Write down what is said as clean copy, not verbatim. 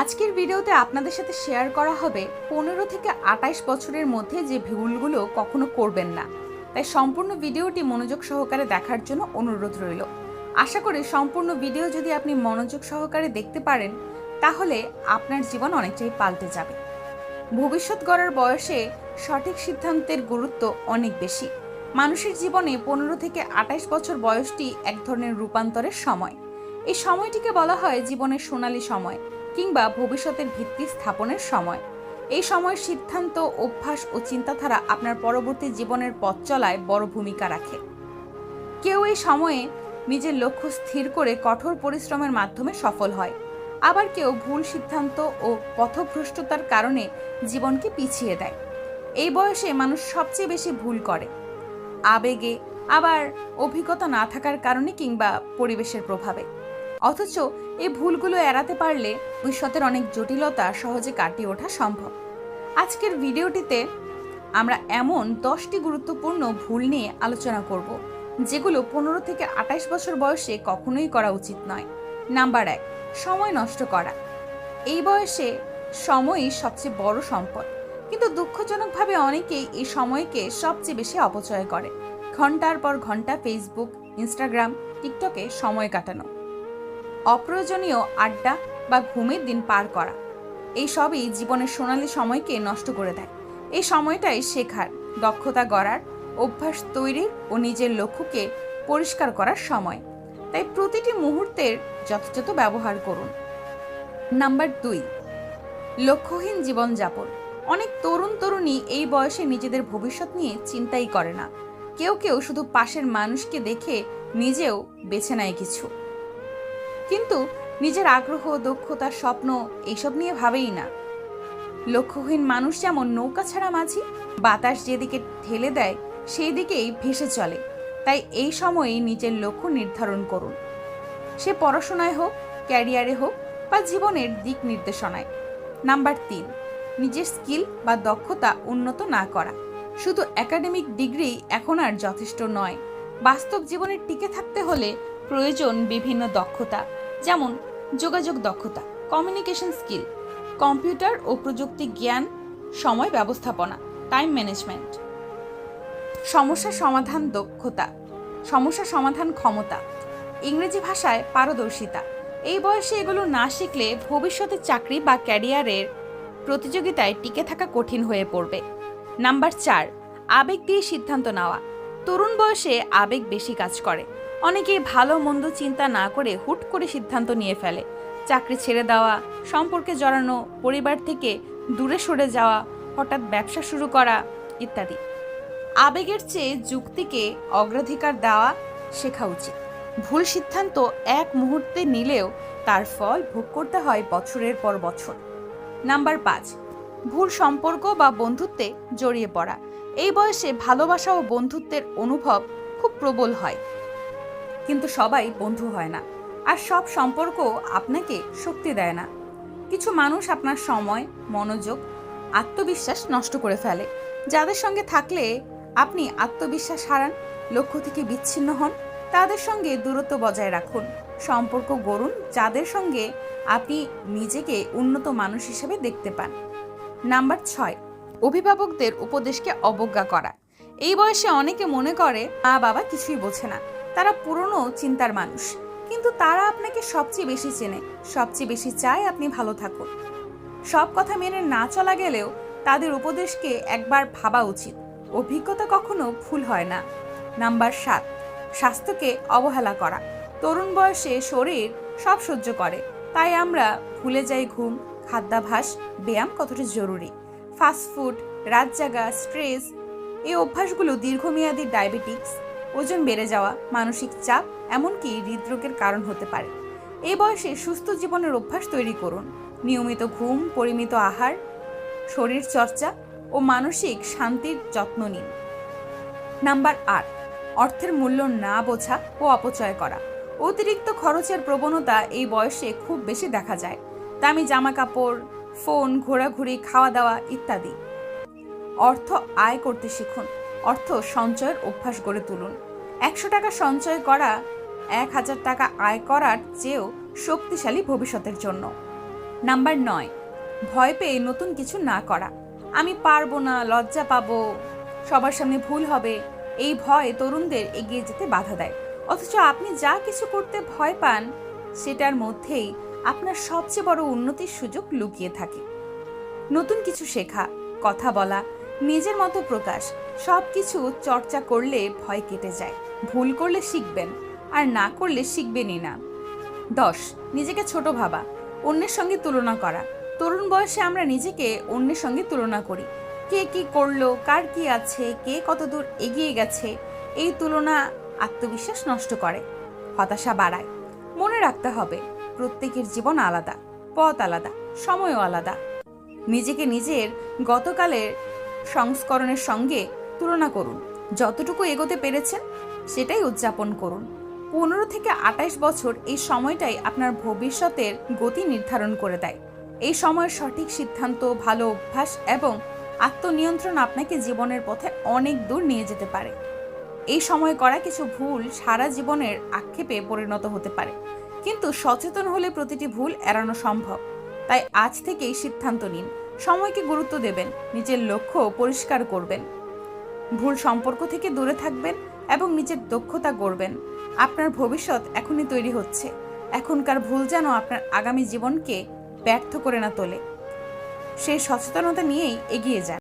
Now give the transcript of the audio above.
আজকের ভিডিওতে আপনাদের সাথে শেয়ার করা হবে 15 থেকে 28 বছরের মধ্যে যে ভুলগুলো কখনো করবেন না। তাই সম্পূর্ণ ভিডিওটি মনোযোগ সহকারে দেখার জন্য অনুরোধ রইল। আশা করি সম্পূর্ণ ভিডিও যদি আপনি মনোযোগ সহকারে দেখতে পারেন তাহলে আপনার জীবন অনেকটাই পাল্টে যাবে। ভবিষ্যৎ গড়ার বয়সে সঠিক সিদ্ধান্তের গুরুত্ব অনেক বেশি। মানুষের জীবনে 15 থেকে 28 বছর বয়সটি এক ধরনের রূপান্তরের সময়। এই সময়টিকে বলা হয় জীবনের সোনালী সময় কিংবা ভবিষ্যতের ভিত্তি স্থাপনের সময়। এই সময়ের সিদ্ধান্ত, অভ্যাস ও চিন্তাধারা আপনার পরবর্তী জীবনের পথ চলায় বড় ভূমিকা রাখে। কেউ এই সময়ে নিজের লক্ষ্য স্থির করে কঠোর পরিশ্রমের মাধ্যমে সফল হয়, আবার কেউ ভুল সিদ্ধান্ত ও পথভ্রষ্টতার কারণে জীবনকে পিছিয়ে দেয়। এই বয়সে মানুষ সবচেয়ে বেশি ভুল করে, আবেগে, আবার অভিজ্ঞতা না থাকার কারণে কিংবা পরিবেশের প্রভাবে। অথচ এই ভুলগুলো এড়াতে পারলে ভবিষ্যতের অনেক জটিলতা সহজে কাটিয়ে ওঠা সম্ভব। আজকের ভিডিওটিতে আমরা এমন 10টি গুরুত্বপূর্ণ ভুল নিয়ে আলোচনা করব যেগুলো 15 থেকে 28 বছর বয়সে কখনোই করা উচিত নয়। নাম্বার 1, সময় নষ্ট করা। এই বয়সে সময়ই সবচেয়ে বড় সম্পদ, কিন্তু দুঃখজনকভাবে অনেকেই এই সময়কে সবচেয়ে বেশি অপচয় করে। ঘন্টার পর ঘন্টা ফেসবুক, ইনস্টাগ্রাম, টিকটকে সময় কাটানো, অপ্রয়োজনীয় আড্ডা বা ঘুমের দিন পার করা, এই সবই জীবনের সোনালী সময়কে নষ্ট করে দেয়। এই সময়টাই শেখার, দক্ষতা গড়ার, অভ্যাস তৈরির ও নিজের লক্ষ্যকে পরিষ্কার করার সময়। তাই প্রতিটি মুহূর্তের যথাযথ ব্যবহার করুন। নাম্বার 2, লক্ষ্যহীন জীবনযাপন। অনেক তরুণী এই বয়সে নিজেদের ভবিষ্যৎ নিয়ে চিন্তাই করে না। কেউ কেউ শুধু পাশের মানুষকে দেখে নিজেও বেছে নেয় কিছু, কিন্তু নিজের আগ্রহ, দক্ষতা, স্বপ্ন এইসব নিয়ে ভাবেই না। লক্ষ্যহীন মানুষ যেমন নৌকা ছাড়া মাঝি, বাতাস যেদিকে ঠেলে দেয় সেই দিকেই ভেসে চলে। তাই এই সময়ে নিজের লক্ষ্য নির্ধারণ করুন, সে পড়াশোনায় হোক, ক্যারিয়ারে হোক বা জীবনের দিক নির্দেশনায়। নাম্বার 3, নিজের স্কিল বা দক্ষতা উন্নত না করা। শুধু একাডেমিক ডিগ্রি এখন আর যথেষ্ট নয়। বাস্তব জীবনে টিকে থাকতে হলে প্রয়োজন বিভিন্ন দক্ষতা, যেমন যোগাযোগ দক্ষতা, কমিউনিকেশন স্কিল, কম্পিউটার ও প্রযুক্তি জ্ঞান, সময় ব্যবস্থাপনা, টাইম ম্যানেজমেন্ট, সমস্যা সমাধান দক্ষতা, সমস্যা সমাধান ক্ষমতা, ইংরেজি ভাষায় পারদর্শিতা। এই বয়সে এগুলো না শিখলে ভবিষ্যতে চাকরি বা ক্যারিয়ারের প্রতিযোগিতায় টিকে থাকা কঠিন হয়ে পড়বে। নাম্বার 4, আবেগ দিয়ে সিদ্ধান্ত নেওয়া। তরুণ বয়সে আবেগ বেশি কাজ করে। অনেকেই ভালো মন্দ চিন্তা না করে হুট করে সিদ্ধান্ত নিয়ে ফেলে। চাকরি ছেড়ে দেওয়া, সম্পর্কে জড়ানো, পরিবার থেকে দূরে সরে যাওয়া, হঠাৎ ব্যবসা শুরু করা ইত্যাদি। আবেগের চেয়ে যুক্তিকে অগ্রাধিকার দেওয়া শেখা উচিত। ভুল সিদ্ধান্ত এক মুহূর্তে নিলেও তার ফল ভোগ করতে হয় বছরের পর বছর। নাম্বার 5, ভুল সম্পর্ক বা বন্ধুত্বে জড়িয়ে পড়া। এই বয়সে ভালোবাসা ও বন্ধুত্বের অনুভব খুব প্রবল হয়, কিন্তু সবাই বন্ধু হয় না, আর সব সম্পর্ক আপনাকে শক্তি দেয় না। কিছু মানুষ আপনার সময়, মনোযোগ, আত্মবিশ্বাস নষ্ট করে ফেলে। যাদের সঙ্গে থাকলে আপনি আত্মবিশ্বাস হারান, লক্ষ্য থেকে বিচ্ছিন্ন হন, তাদের সঙ্গে দূরত্ব বজায় রাখুন। সম্পর্ক গড়ুন যাদের সঙ্গে আপনি নিজেকে উন্নত মানুষ হিসেবে দেখতে পান। নাম্বার 6, অভিভাবকদের উপদেশকে অবজ্ঞা করা। এই বয়সে অনেকে মনে করে মা বাবা কিছুই বোঝে না, তারা পুরনো চিন্তার মানুষ, কিন্তু তারা আপনাকে সবচেয়ে বেশি চেনে, সবচেয়ে বেশি চায় আপনি ভালো থাকুন। সব কথা মেনে না চলা গেলেও তাদের উপদেশকে একবার ভাবা উচিত। অভিজ্ঞতা কখনো ভুল হয় না। নাম্বার 7, স্বাস্থ্যকে অবহেলা করা। তরুণ বয়সে শরীর সব সহ্য করে, তাই আমরা ভুলে যাই ঘুম, খাদ্যাভ্যাস, ব্যায়াম কতটা জরুরি। ফাস্টফুড, রাত জাগা, স্ট্রেস, এই অভ্যাসগুলো দীর্ঘমেয়াদী ডায়াবেটিস, ওজন বেড়ে যাওয়া, মানসিক চাপ, এমনকি হৃদরোগের কারণ হতে পারে। এই বয়সে সুস্থ জীবনের অভ্যাস তৈরি করুন। নিয়মিত ঘুম, পরিমিত আহার, শরীর চর্চা ও মানসিক শান্তির যত্ন নিন। নাম্বার 8, অর্থের মূল্য না বোঝা ও অপচয় করা। অতিরিক্ত খরচের প্রবণতা এই বয়সে খুব বেশি দেখা যায়। দামি জামা কাপড়, ফোন, ঘোরাঘুরি, খাওয়া দাওয়া ইত্যাদি। অর্থ আয় করতে শিখুন। অর্থ সঞ্চয়ের অভ্যাস গড়ে তুলুন। 100 টাকা সঞ্চয় করা 1000 টাকা আয় করার চেয়েও শক্তিশালী ভবিষ্যতের জন্য। নাম্বার 9, ভয় পেয়ে নতুন কিছু না করা। আমি পারবো না, লজ্জা পাবো, সবার সামনে ভুল হবে, এই ভয় তরুণদের এগিয়ে যেতে বাধা দেয়। অথচ আপনি যা কিছু করতে ভয় পান সেটার মধ্যেই আপনার সবচেয়ে বড় উন্নতির সুযোগ লুকিয়ে থাকে। নতুন কিছু শেখা, কথা বলা, নিজের মতো প্রকাশ, সব কিছু চর্চা করলে ভয় কেটে যায়। ভুল করলে শিখবেন, আর না করলে শিখবেনই না। 10, নিজেকে ছোট ভাবা, অন্যের সঙ্গে তুলনা করা। তরুণ বয়সে আমরা নিজেকে অন্যের সঙ্গে তুলনা করি। কে কি করলো, কার কি আছে, কে কত দূর এগিয়ে গেছে। এই তুলনা আত্মবিশ্বাস নষ্ট করে, হতাশা বাড়ায়। মনে রাখতে হবে, প্রত্যেকের জীবন আলাদা, পথ আলাদা, সময়ও আলাদা। নিজেকে নিজের গতকালের সংস্করণের সঙ্গে তুলনা করুন। যতটুকু এগোতে পেরেছেন সেটাই উদযাপন করুন। 15 থেকে 28 বছর, এই সময়টাই আপনার ভবিষ্যতের গতি নির্ধারণ করে দেয়। এই সময়ের সঠিক সিদ্ধান্ত, ভালো অভ্যাস এবং আত্মনিয়ন্ত্রণ আপনাকে জীবনের পথে অনেক দূর নিয়ে যেতে পারে। এই সময় করা কিছু ভুল সারা জীবনের আক্ষেপে পরিণত হতে পারে, কিন্তু সচেতন হলে প্রতিটি ভুল এড়ানো সম্ভব। তাই আজ থেকেই সিদ্ধান্ত নিন, সময়কে গুরুত্ব দেবেন, নিজের লক্ষ্য পরিষ্কার করবেন, ভুল সম্পর্ক থেকে দূরে থাকবেন এবং নিজের দক্ষতা গড়বেন। আপনার ভবিষ্যৎ এখনই তৈরি হচ্ছে। এখনকার ভুল যেন আপনার আগামী জীবনকে ব্যর্থ করে না তোলে। সেই সচেতনতা নিয়েই এগিয়ে যান।